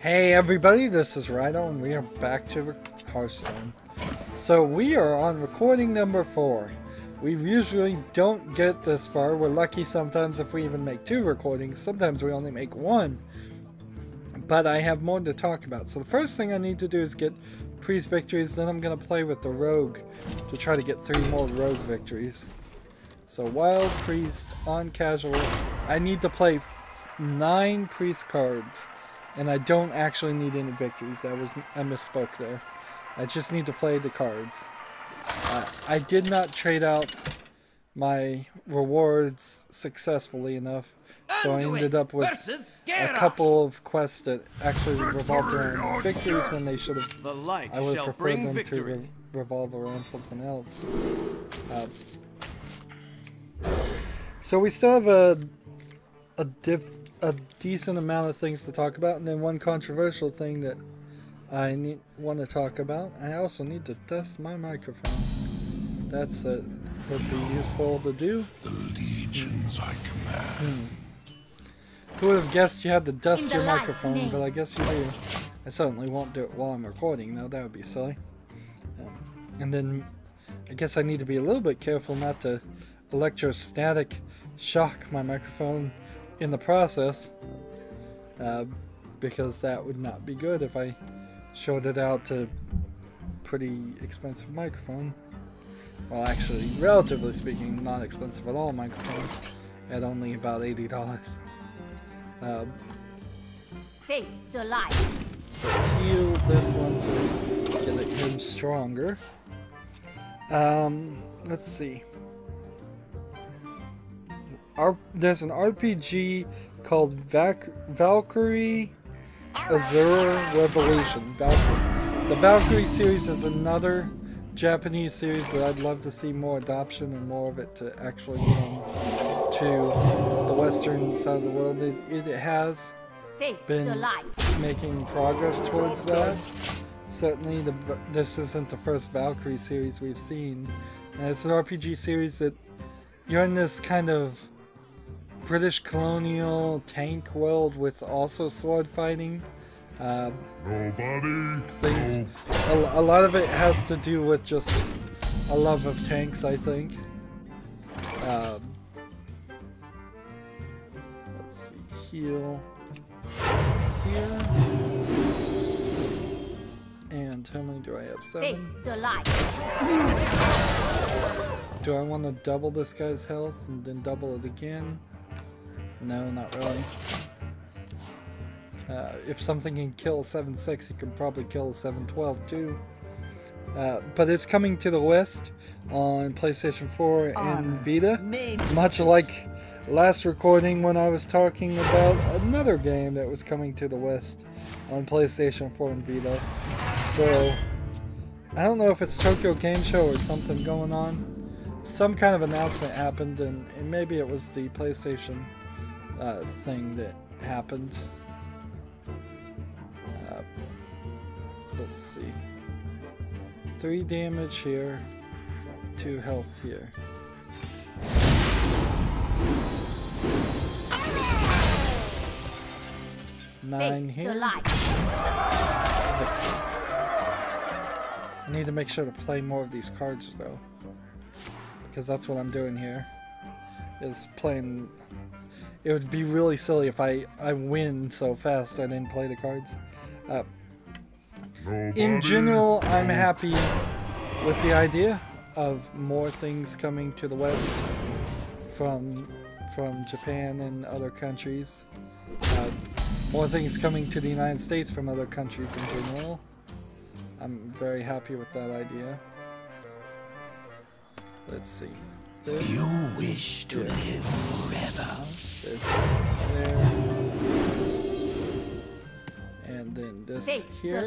Hey everybody, this is Rydo and we are back to Hearthstone. So we are on recording number 4. We usually don't get this far. We're lucky sometimes if we even make 2 recordings. Sometimes we only make 1. But I have more to talk about. So the first thing I need to do is get priest victories. Then I'm going to play with the rogue to try to get 3 more rogue victories. So wild priest on casual. I need to play 9 priest cards. And I don't actually need any victories. I misspoke there. I just need to play the cards. I did not trade out my rewards successfully enough. So I ended up with a couple of quests that actually revolved around victories when they should have. I would prefer them to revolve around something else. So we still have a decent amount of things to talk about, and then one controversial thing that I want to talk about. I also need to test my microphone. That's would be useful to do. The legions I command. Who would have guessed you had to dust your microphone, but I guess you do. I certainly won't do it while I'm recording, though. That would be silly. And then I guess I need to be a little bit careful not to electrostatic shock my microphone in the process, because that would not be good if I showed it out to pretty expensive microphone. Well, actually, relatively speaking, not expensive at all microphones at only about $80. Face the light. So heal this one to get him stronger. Let's see. There's an RPG called Valkyrie Azure Revolution. The Valkyrie series is another Japanese series that I'd love to see more adoption and more of it to actually come to the western side of the world. It has been making progress towards that. Certainly this isn't the first Valkyrie series we've seen. And it's an RPG series that you're in this kind of British colonial tank world with also sword fighting things. A lot of it has to do with just a love of tanks, I think. Let's see, heal here. And how many do I have? 7? Face the light. Do I want to double this guy's health and then double it again? No, not really. If something can kill 7/6, it can probably kill 7/12 too. But it's coming to the West on PlayStation 4 and Vita. Much like last recording when I was talking about another game that was coming to the West on PlayStation 4 and Vita. So, I don't know if it's Tokyo Game Show or something going on. Some kind of announcement happened, and maybe it was the PlayStation thing that happened. Let's see. 3 damage here, 2 health here. Nine here. I need to make sure to play more of these cards though, because that's what I'm doing here, is playing. It would be really silly if I win so fast I didn't play the cards. In general, I'm happy with the idea of more things coming to the West from Japan and other countries. More things coming to the United States from other countries in general. I'm very happy with that idea. Let's see. This. You wish to live forever. This there. And then this here.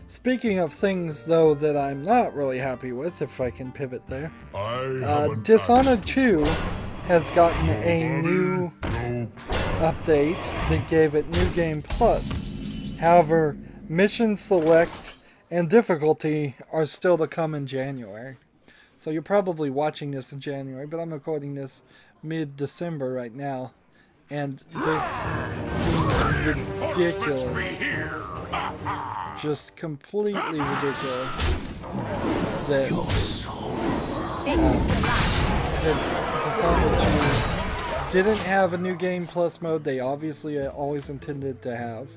Speaking of things though that I'm not really happy with, if I can pivot there. Dishonored 2 has gotten a new update that gave it New Game Plus. However, mission select and difficulty are still to come in January. So you're probably watching this in January, but I'm recording this mid-December right now. And this seems ridiculous. Just completely ridiculous. That Dishonored 2 didn't have a new game plus mode they obviously always intended to have.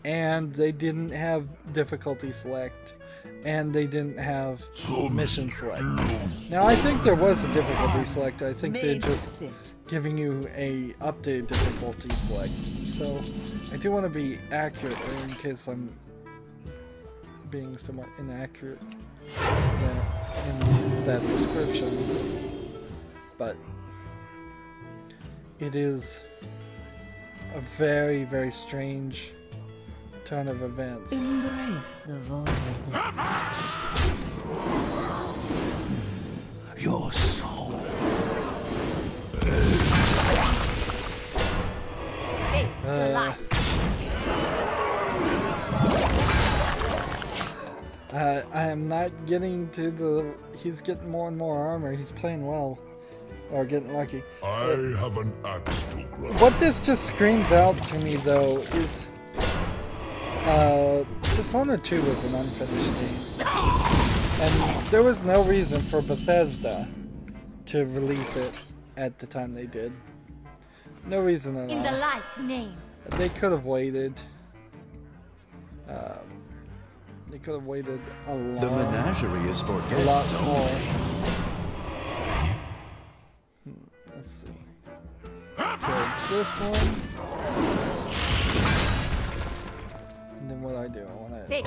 And they didn't have difficulty select. And they didn't have mission select. Now I think there was a difficulty select. I think they're just giving you a updated difficulty select. So I do want to be accurate there in case I'm being somewhat inaccurate in that description. But it is a very, very strange turn of events. Embrace the void. Your soul. Face the light. I am not getting to the... He's getting more and more armor. He's playing well. Or getting lucky. I have an axe to grind. What this just screams out to me, though, is... Dishonored 2 was an unfinished game. And there was no reason for Bethesda to release it at the time they did. No reason at all. In the light's name. They could have waited. They could have waited a lot. The menagerie is for A lot guests more. only. Let's see. Okay, this one. And then what do I do? I want to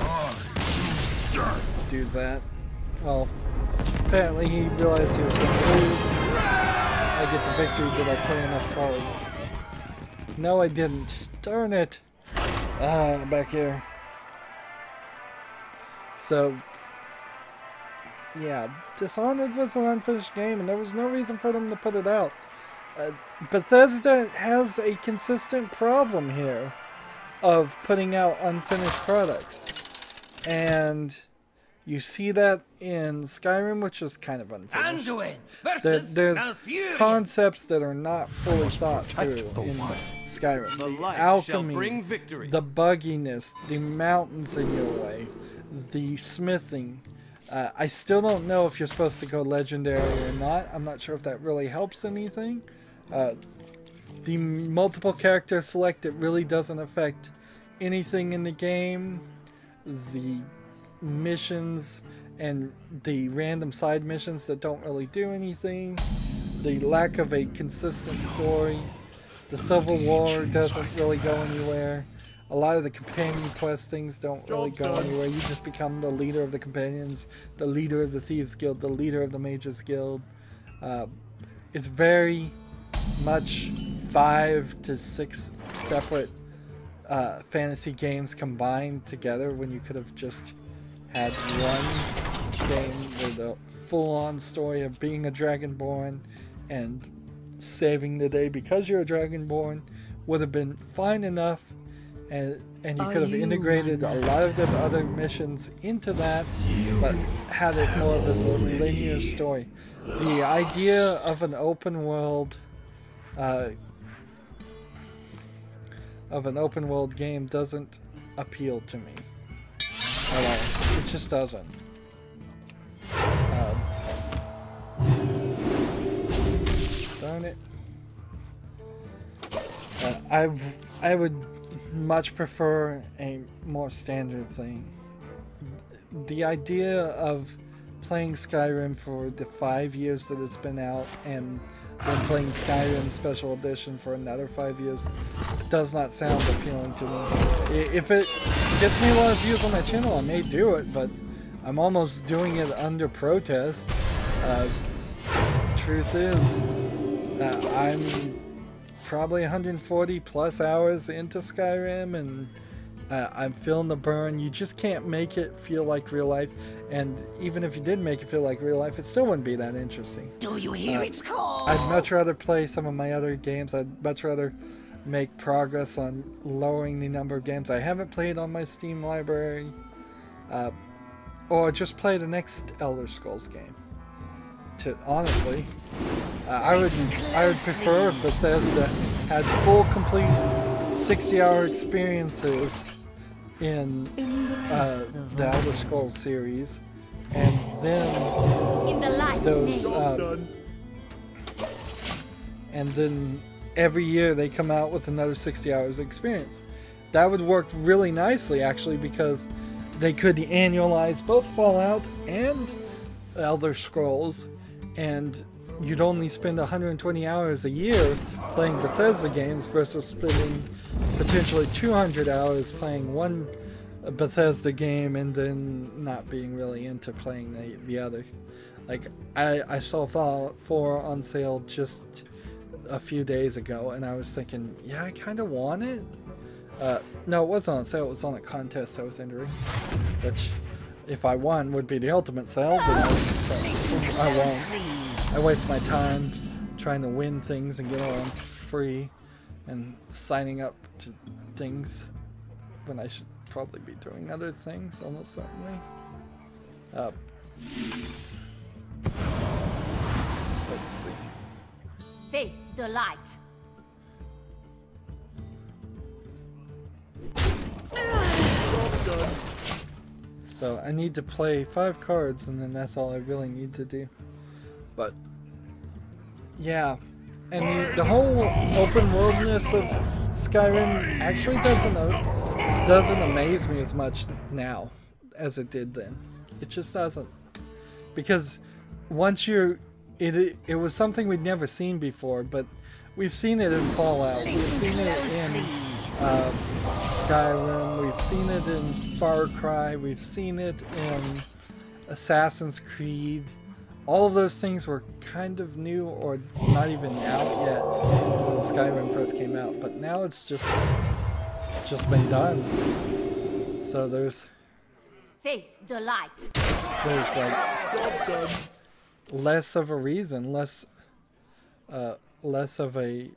do that. Well, apparently he realized he was going to lose. I get the victory. Did I play enough cards? No, I didn't. Darn it. Back here. So, yeah, Dishonored was an unfinished game, and there was no reason for them to put it out. Bethesda has a consistent problem here of putting out unfinished products. And you see that in Skyrim, which is kind of unfinished. There's concepts that are not fully thought through in Skyrim. The alchemy, the bugginess, the mountains in your way, the smithing. I still don't know if you're supposed to go legendary or not. I'm not sure if that really helps anything. The multiple character select, it really doesn't affect anything in the game. The missions and the random side missions that don't really do anything. The lack of a consistent story. The Civil War doesn't really go anywhere. A lot of the companion quest things don't really go anywhere. You just become the leader of the companions, the leader of the Thieves Guild, the leader of the Mages Guild. It's very much 5 to 6 separate fantasy games combined together when you could have just had one game with a full-on story of being a Dragonborn and saving the day because you're a Dragonborn would have been fine enough. And you could have integrated a lot of the other missions into that, but had it more of as a linear story. The idea of an open world game doesn't appeal to me at all. It just doesn't. Darn it. I would much prefer a more standard thing. The idea of playing Skyrim for the 5 years that it's been out and then playing Skyrim Special Edition for another 5 years does not sound appealing to me. If it gets me a lot of views on my channel, I may do it, but I'm almost doing it under protest. Truth is, I'm probably 140 plus hours into Skyrim, and I'm feeling the burn. You just can't make it feel like real life, and even if you did make it feel like real life, it still wouldn't be that interesting. Do you hear its call? I'd much rather play some of my other games. I'd much rather make progress on lowering the number of games I haven't played on my Steam library, or just play the next Elder Scrolls game. To honestly, I would prefer if Bethesda had full, complete 60-hour experiences in the Elder Scrolls series, and then those and then every year they come out with another 60 hours experience. That would work really nicely, actually, because they could annualize both Fallout and Elder Scrolls, and you'd only spend 120 hours a year playing Bethesda games versus spending potentially 200 hours playing one Bethesda game and then not being really into playing the other. Like, I saw Fallout 4 on sale just a few days ago, and I was thinking, yeah, I kind of want it. No, it wasn't on sale, it was on a contest I was entering, which, if I won, would be the ultimate sale, but I won't. I waste my time trying to win things and get all them free and signing up to things when I should probably be doing other things, almost certainly. Let's see. Face the light. So I need to play 5 cards, and then that's all I really need to do. But yeah, and the whole open worldness of Skyrim actually doesn't amaze me as much now as it did then. It just doesn't, because once it was something we'd never seen before, but we've seen it in Fallout, we've seen it in Skyrim, we've seen it in Far Cry, we've seen it in Assassin's Creed. All of those things were kind of new or not even out yet when Skyrim first came out, but now it's just been done. So there's Face the light. There's like less of a reason, less of an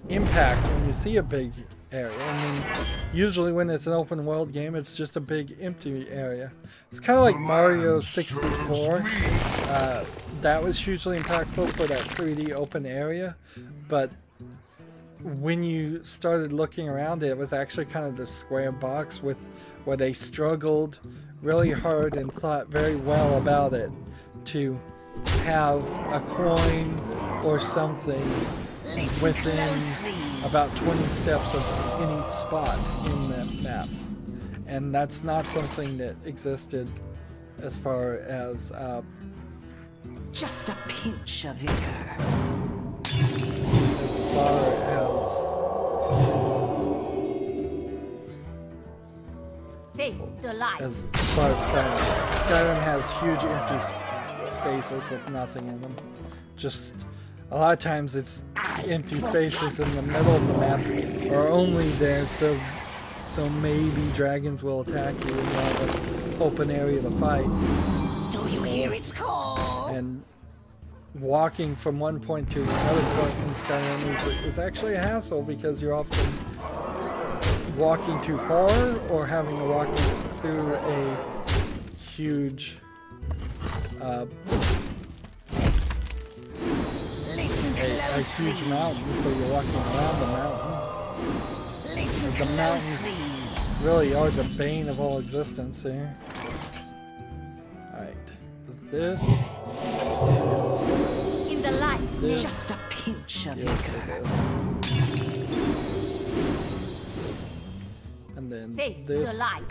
impact when you see a big area. I mean, usually when it's an open world game, it's just a big empty area. It's kind of like Mario 64. That was hugely impactful for that 3D open area, but when you started looking around it, it was actually kind of the square box where they struggled really hard and thought very well about it to have a coin or something within about 20 steps of any spot in the map. And that's not something that existed as far as just a pinch of vigor. As far as Skyrim. Skyrim has huge empty spaces with nothing in them. Just a lot of times it's empty spaces in the middle of the map are only there so maybe dragons will attack you and you have an open area to fight. Do you hear its call? And walking from one point to another point in Skyrim is actually a hassle, because you're often walking too far or having to walk through a huge a huge mountain, so you're walking around the mountain. The mountains really are the bane of all existence there. Alright, this is in the light. Just a pinch of vigor. And then Face this. the light.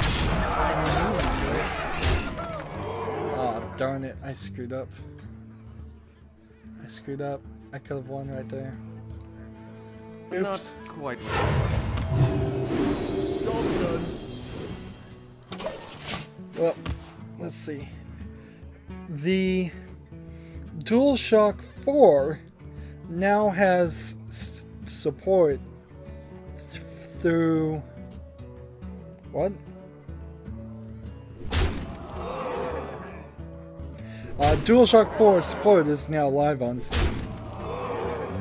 Oh, darn it, I screwed up. I could have won right there. Oops. Not quite. Well, let's see. The DualShock 4 now has support through what? DualShock 4 support is now live on Steam.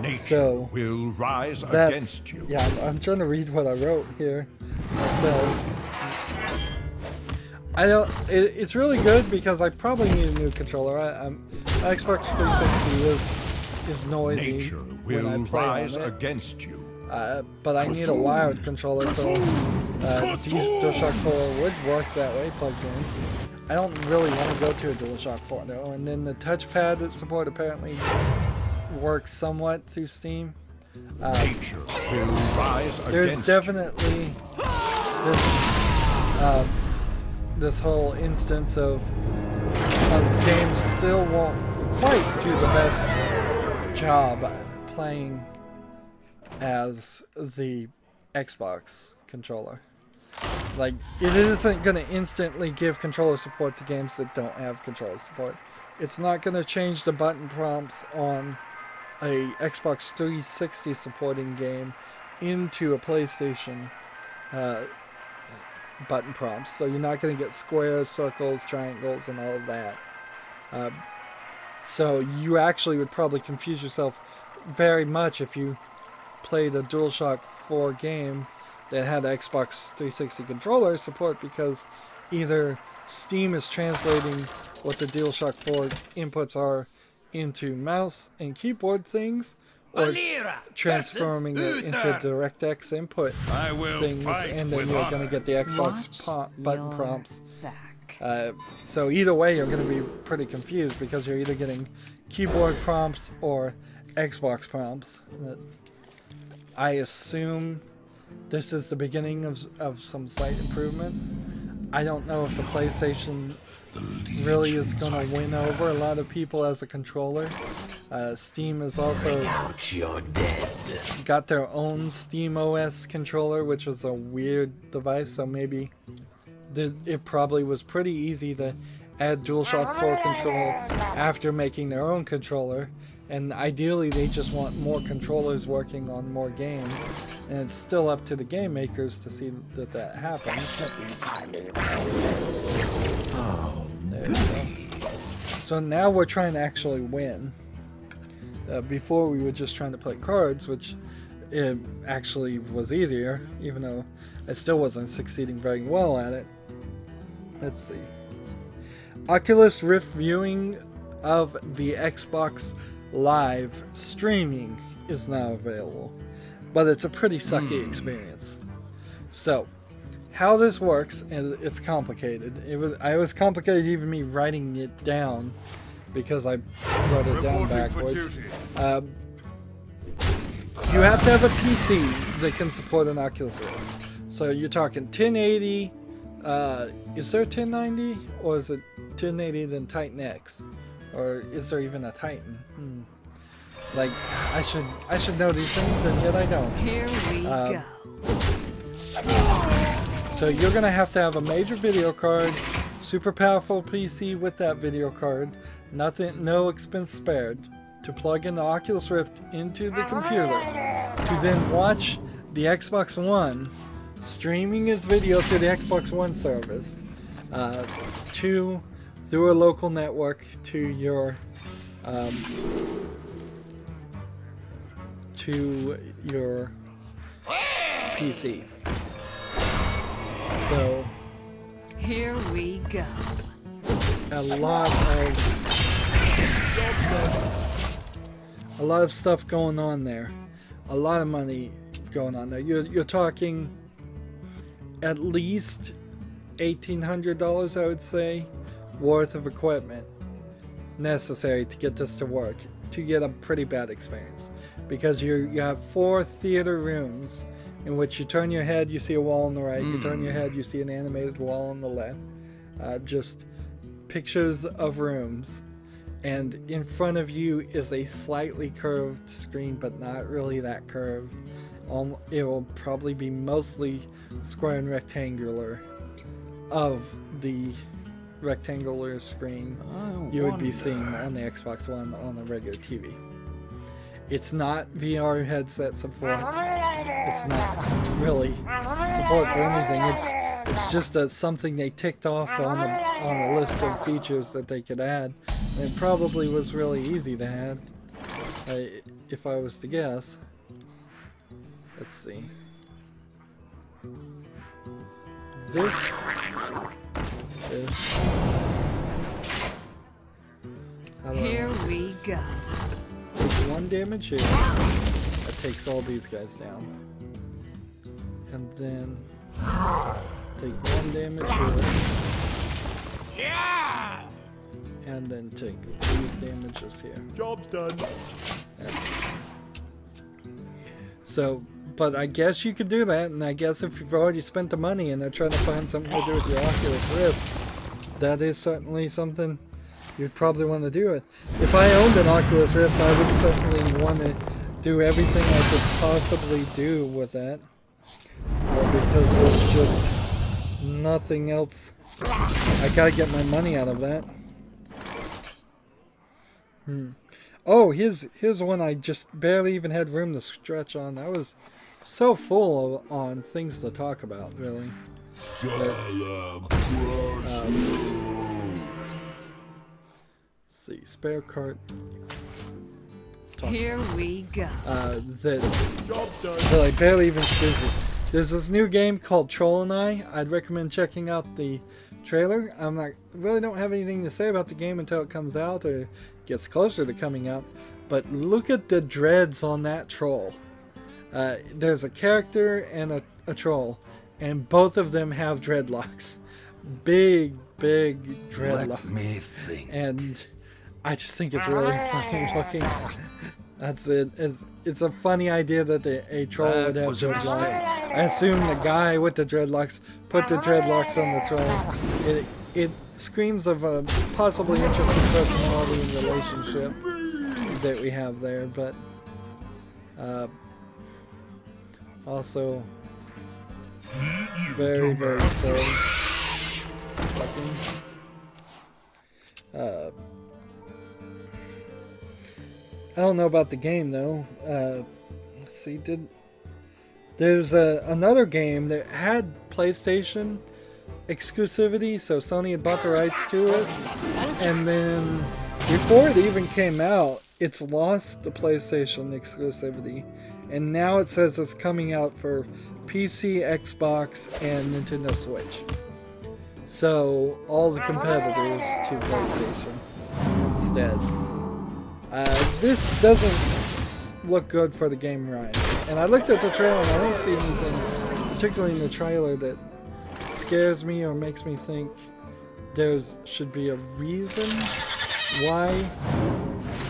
Nature will rise against you. Yeah, I'm trying to read what I wrote here myself. I don't. It's really good because I probably need a new controller. My Xbox 360 is noisy Nature when I will play rise on it. against you. But I need a wired controller, so DualShock 4 would work that way, plugged in. I don't really want to go to a DualShock 4 though. And then the touchpad that support apparently works somewhat through Steam. Nature will rise There's against definitely this whole instance of games still won't quite do the best job playing as the Xbox controller. Like, it isn't going to instantly give controller support to games that don't have controller support. It's not going to change the button prompts on a Xbox 360 supporting game into a PlayStation button prompts. So you're not going to get squares, circles, triangles, and all of that. So you actually would probably confuse yourself very much if you played a DualShock 4 game that had Xbox 360 controller support, because either Steam is translating what the DualShock 4 inputs are into mouse and keyboard things, or it's transforming it into DirectX input things, and then you're going to get the Xbox button prompts. So either way, you're going to be pretty confused because you're either getting keyboard prompts or Xbox prompts. I assume this is the beginning of some slight improvement. I don't know if the PlayStation really is going to win over a lot of people as a controller. Steam has also got their own Steam OS controller, which was a weird device, so maybe it probably was pretty easy to add DualShock 4 control after making their own controller. And ideally they just want more controllers working on more games, and it's still up to the game makers to see that happens. There we go. So now we're trying to actually win. Before we were just trying to play cards, which it actually was easier, even though I still wasn't succeeding very well at it. Let's see. Oculus Rift viewing of the Xbox Live streaming is now available, but it's a pretty sucky experience. So how this works, and it's complicated. I was complicated even me writing it down because I wrote it down backwards. You have to have a PC that can support an Oculus Rift. So you're talking 1080. Is there 1090, or is it 1080 then Titan X? Or is there even a Titan? Like, I should know these things, and yet I don't. Here we go. So you're gonna have to have a major video card, super powerful PC with that video card, no expense spared, to plug in the Oculus Rift into the computer, to then watch the Xbox One streaming its video through the Xbox One service, through a local network to your PC. So Here we go. a lot of stuff going on there. A lot of money going on there. You're talking at least $1,800, I would say, worth of equipment necessary to get this to work, to get a pretty bad experience, because you have 4 theater rooms in which you turn your head, you see a wall on the right, you turn your head, you see an animated wall on the left, just pictures of rooms, and in front of you is a slightly curved screen, but not really that curved. It will probably be mostly square and rectangular of the rectangular screen you would be seeing on the Xbox One on the regular TV. It's not VR headset support. It's not really support for anything. It's just something they ticked off on a list of features that they could add. And it probably was really easy to add, if I was to guess. Let's see. do. Here we go. Take 1 damage here. That takes all these guys down. And then take 1 damage here. Yeah! And then take these damages here. Job's done. So, but I guess you could do that, and I guess if you've already spent the money and they're trying to find something to do with your Oculus Rift, that is certainly something you'd probably want to do it. If I owned an Oculus Rift, I would certainly want to do everything I could possibly do with that. Because there's just nothing else. I gotta get my money out of that. Oh, here's one I just barely even had room to stretch on. I was so full on things to talk about, really. See, spare cart. Here we go. That I barely even squeezes. There's this new game called Troll and I'd recommend checking out the trailer. Really don't have anything to say about the game until it comes out or gets closer to coming out. But look at the dreads on that troll. There's a character and a troll, and both of them have dreadlocks. Big dreadlocks. Let me think. And I just think it's really funny looking. That's it. It's a funny idea that a troll would have dreadlocks. I assume the guy with the dreadlocks put the dreadlocks on the troll. It screams of a possibly interesting personality and relationship that we have there, but also very silly. I don't know about the game though. Let's see. There's another game that had PlayStation exclusivity, so Sony had bought the rights to it, and then before it even came out, it's lost the PlayStation exclusivity, and now it says it's coming out for PC, Xbox, and Nintendo Switch. So all the competitors to PlayStation instead. This doesn't look good for the game Rydo. And I looked at the trailer and I don't see anything, particularly in the trailer, that scares me or makes me think there should be a reason why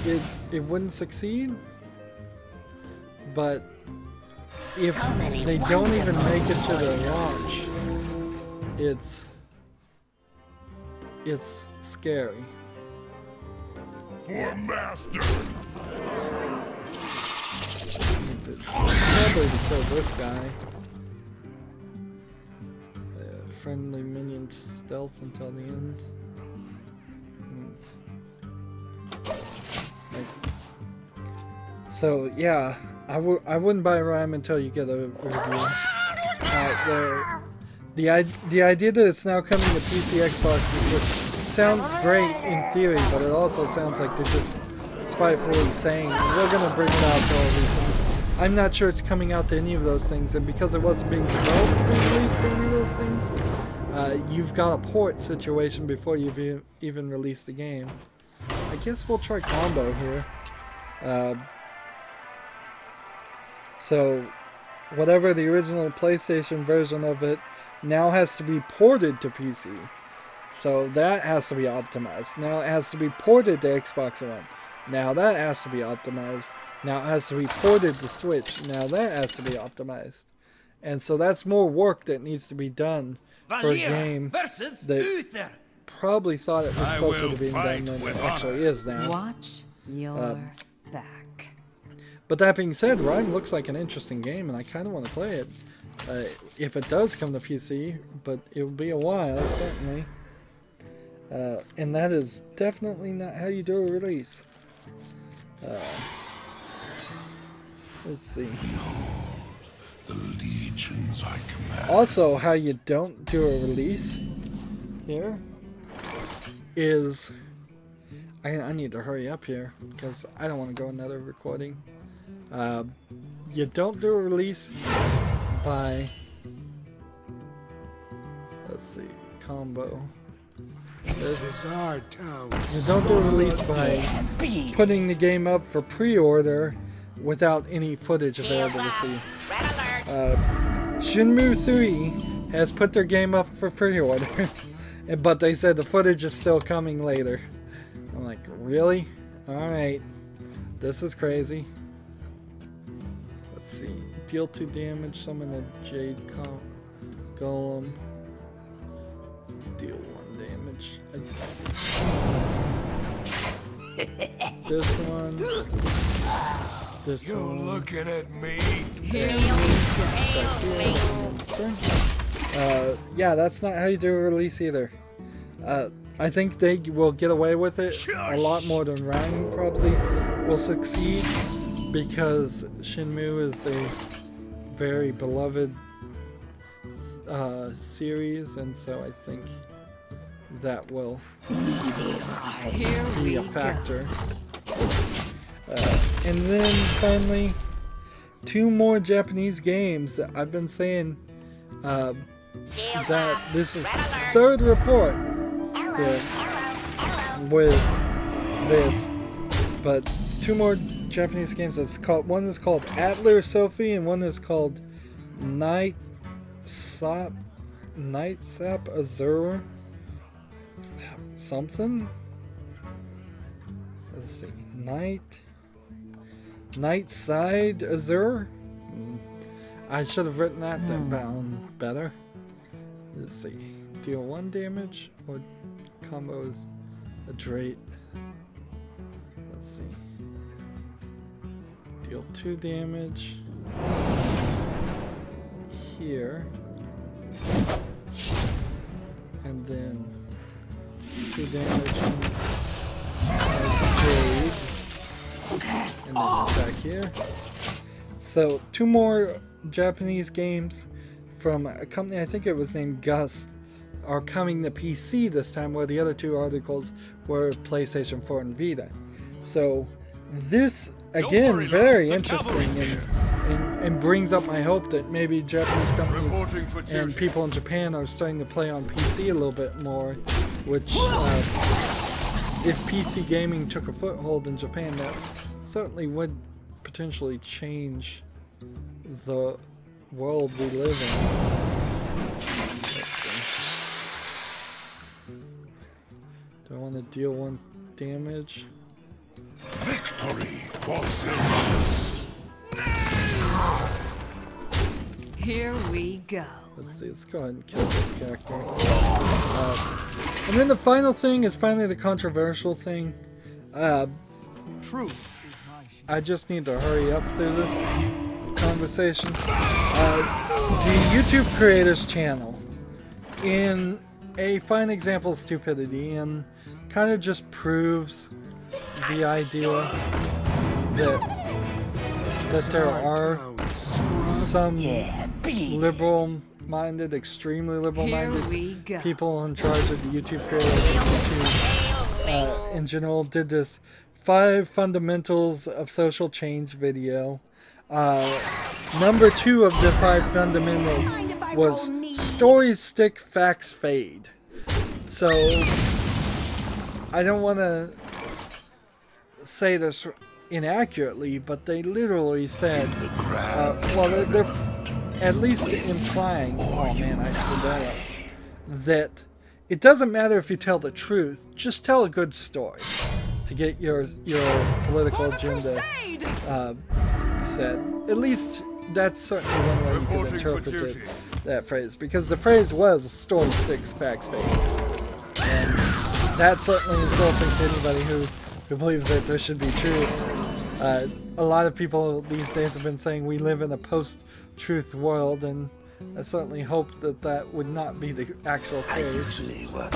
it wouldn't succeed. But if they don't even make it to the launch, it's scary. For master. Probably to kill this guy. Friendly minion to stealth until the end. So yeah, I wouldn't buy Rhyme until you get a review out there. The idea that it's now coming to PC, Xbox, which sounds great in theory, but it also sounds like they're just spitefully saying we're gonna bring it out to all these things. I'm not sure it's coming out to any of those things, and because it wasn't being developed to be released for any of those things, you've got a port situation before you've even released the game. I guess we'll try combo here. So whatever the original PlayStation version of it now has to be ported to PC. So that has to be optimized. Now it has to be ported to Xbox One. Now that has to be optimized. Now it has to be ported to Switch. Now that has to be optimized. And so that's more work that needs to be done for a game that probably thought it was closer to being done than it actually is now. Watch your back. But that being said, Rhyme looks like an interesting game, and I kind of want to play it. If it does come to PC, but it will be a while, certainly. And that is definitely not how you do a release. Let's see. The legions I command. Also, how you don't do a release here is... I need to hurry up here, because I don't want to go another recording. You don't do a release by... Let's see, combo. This is our town. And don't do a release by putting the game up for pre-order without any footage available to see. Shenmue 3 has put their game up for pre-order, but they said the footage is still coming later. I'm like, really? Alright. This is crazy. Let's see. Deal 2 damage, summon a Jade Golem. Deal 1 damage. This one. This You're one. looking at me. Yeah, that's not how you do a release either. I think they will get away with it a lot more than Ryan probably will succeed, because Shenmue is a very beloved series, and so I think that will be a factor. And then finally, 2 more Japanese games. I've been saying that this is 3rd report here with this, but 2 more Japanese games. It's called, one is called Atler Sophie and one is called Night Sap Azure something. Let's see, Night Side Azure. I should have written that down better. Let's see, deal 1 damage or combos a Drake. Let's see, deal 2 damage here, and then 2 damage Jade, and then attack here. So 2 more Japanese games from a company, I think it was named Gust, are coming to PC this time, where the other 2 articles were PlayStation 4 and Vita. So this, again, very interesting, and brings up my hope that maybe Japanese companies and people in Japan are starting to play on PC a little bit more, which if PC gaming took a foothold in Japan, that certainly would potentially change the world we live in. Let's see. Do I want to deal 1 damage? Victory for Silver. Here we go. Let's see, let's go ahead and kill this character. And then the final thing is finally the controversial thing. I just need to hurry up through this conversation. The YouTube creators channel, in a fine example of stupidity, and kind of just proves the idea that there are some liberal-minded, extremely liberal-minded people in charge of the YouTube creators and YouTube in general. Did this 5 fundamentals of social change video. Number 2 of the 5 fundamentals was stories stick, facts fade. So I don't want to say this inaccurately, but they literally said, well, they're at least implying, oh man, I screwed that up, that it doesn't matter if you tell the truth, just tell a good story to get your political agenda said. At least that's certainly one way you could interpret that phrase, because the phrase was story sticks, facts fade. And that's certainly insulting to anybody who believes that there should be truth. A lot of people these days have been saying we live in a post-truth world, and I certainly hope that that would not be the actual case. But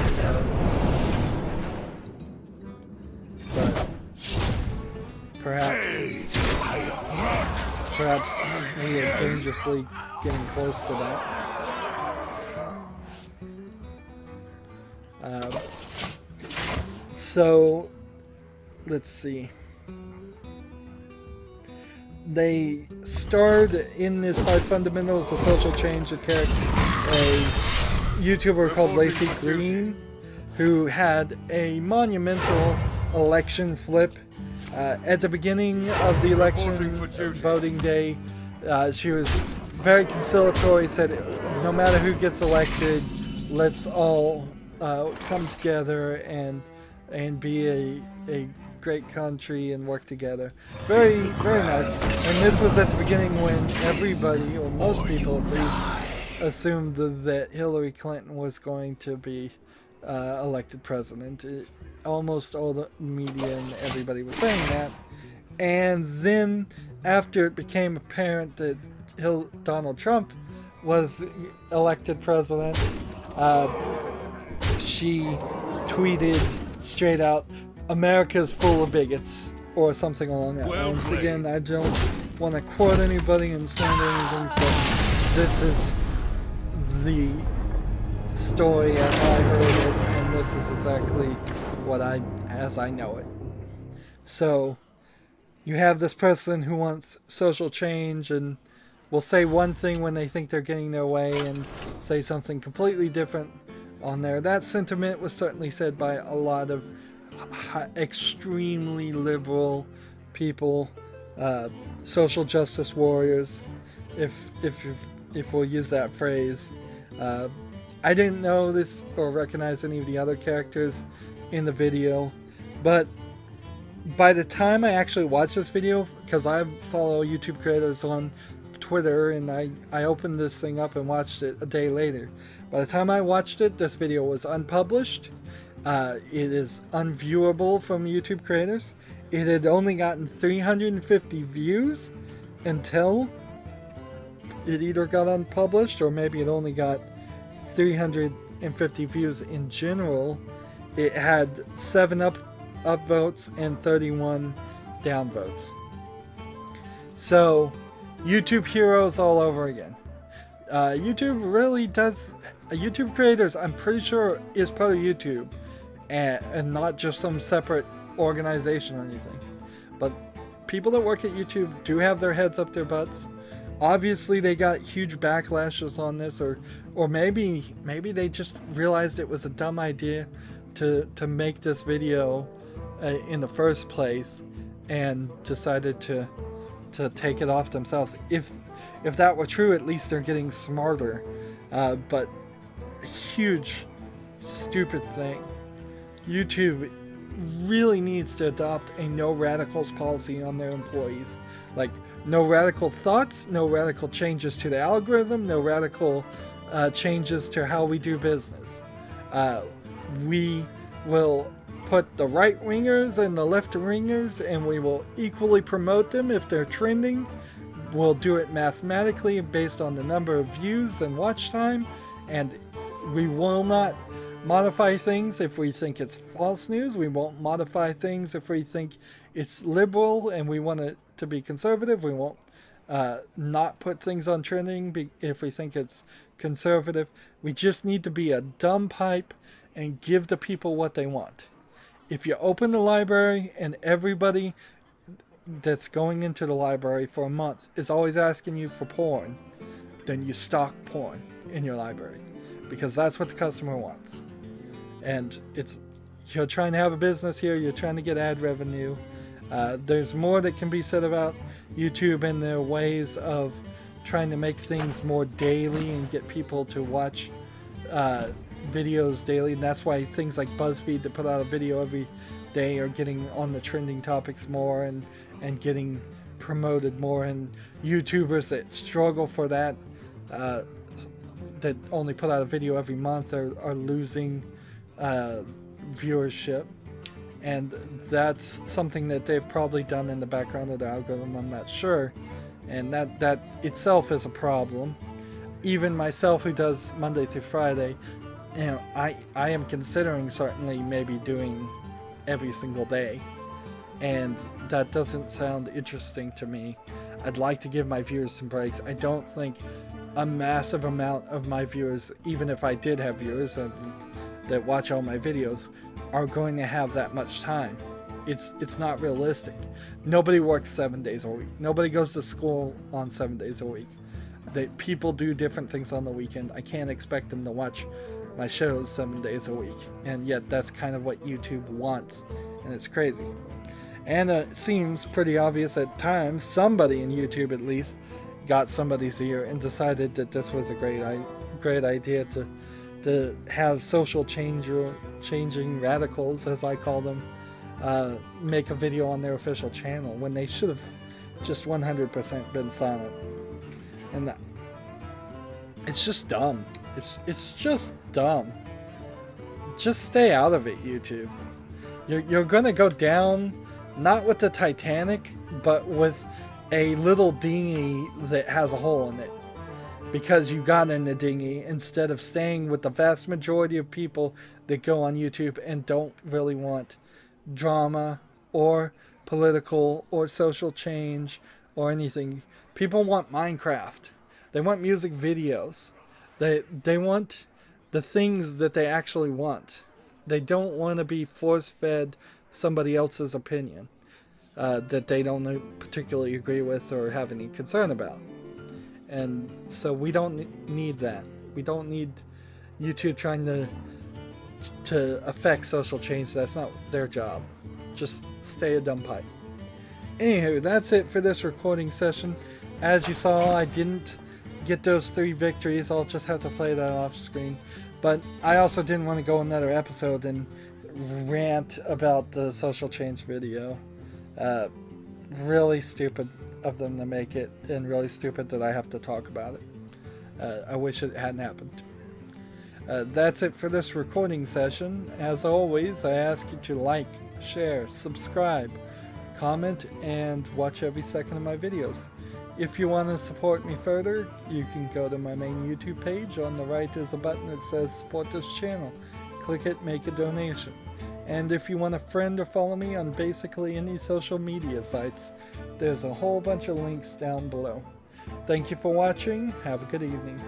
perhaps we are dangerously getting close to that. So let's see. They starred in this 5 fundamentals of social change a YouTuber called Lacey Green, who had a monumental election flip. At the beginning of the election voting day, she was very conciliatory, said no matter who gets elected, let's all come together and be a great country and work together. Very, very nice. And this was at the beginning when everybody, or most people at least, assumed that Hillary Clinton was going to be elected president. Almost all the media and everybody was saying that. And then after it became apparent that Donald Trump was elected president, she tweeted straight out, "America's full of bigots," or something along that lines. Again, I don't want to quote anybody and slander anything, but this is the story as I heard it, and this is exactly as I know it. So you have this person who wants social change and will say one thing when they think they're getting their way and say something completely different on there. That sentiment was certainly said by a lot of extremely liberal people, social justice warriors, if we'll use that phrase. I didn't know this or recognize any of the other characters in the video, but by the time I actually watched this video, because I follow YouTube creators on Twitter and I opened this thing up and watched it a day later. By the time I watched it, this video was unpublished. It is unviewable from YouTube creators. It had only gotten 350 views until it either got unpublished or maybe it only got 350 views in general. It had 7 upvotes and 31 downvotes. So, YouTube heroes all over again. YouTube really does... YouTube creators, I'm pretty sure, is part of YouTube. And not just some separate organization or anything. But people that work at YouTube do have their heads up their butts. Obviously they got huge backlashes on this, or maybe they just realized it was a dumb idea to make this video in the first place and decided to take it off themselves. If that were true, at least they're getting smarter. But a huge stupid thing. YouTube really needs to adopt a no radicals policy on their employees. Like, no radical thoughts, no radical changes to the algorithm, no radical changes to how we do business. We will put the right-wingers and the left-wingers, and we will equally promote them if they're trending. We'll do it mathematically based on the number of views and watch time, and we will not modify things if we think it's false news. We won't modify things if we think it's liberal and we want it to be conservative. We won't not put things on trending if we think it's conservative. We just need to be a dumb pipe and give the people what they want. If you open the library and everybody that's going into the library for a month is always asking you for porn, then you stock porn in your library, because that's what the customer wants. And you're trying to have a business here, you're trying to get ad revenue. There's more that can be said about YouTube and their ways of trying to make things more daily and get people to watch videos daily. And that's why things like BuzzFeed that put out a video every day are getting on the trending topics more and getting promoted more. And YouTubers that struggle for that, that only put out a video every month, are losing viewership. And that's something that they've probably done in the background of the algorithm, I'm not sure. And that itself is a problem. Even myself, who does Monday through Friday, you know, I am considering certainly maybe doing every single day. And that doesn't sound interesting to me. I'd like to give my viewers some breaks. I don't think a massive amount of my viewers, even if I did have viewers that watch all my videos, are going to have that much time. It's not realistic. Nobody works 7 days a week. Nobody goes to school on 7 days a week. People do different things on the weekend. I can't expect them to watch my shows 7 days a week. And yet that's kind of what YouTube wants, and it's crazy. And it seems pretty obvious at times, somebody in YouTube at least got somebody's ear and decided that this was a great idea to have social changing radicals, as I call them, make a video on their official channel when they should have just 100% been silent. And it's just dumb. It's just dumb. Just stay out of it, YouTube. You're gonna go down, not with the Titanic, but with a little dinghy that has a hole in it. Because you got in the dinghy instead of staying with the vast majority of people that go on YouTube and don't really want drama or political or social change or anything. People want Minecraft. They want music videos. They want the things that they actually want. They don't want to be force-fed somebody else's opinion that they don't particularly agree with or have any concern about. And so we don't need that. We don't need YouTube trying to affect social change. That's not their job. Just stay a dumb pipe. Anywho, that's it for this recording session. As you saw, I didn't get those 3 victories. I'll just have to play that off screen. But I also didn't want to go another episode and rant about the social change video. Really stupid of them to make it, and really stupid that I have to talk about it. I wish it hadn't happened. That's it for this recording session. As always, I ask you to like, share, subscribe, comment, and watch every second of my videos. If you want to support me further, you can go to my main YouTube page. On the right is a button that says support this channel. Click it, make a donation. And if you want to friend or follow me on basically any social media sites, there's a whole bunch of links down below. Thank you for watching. Have a good evening.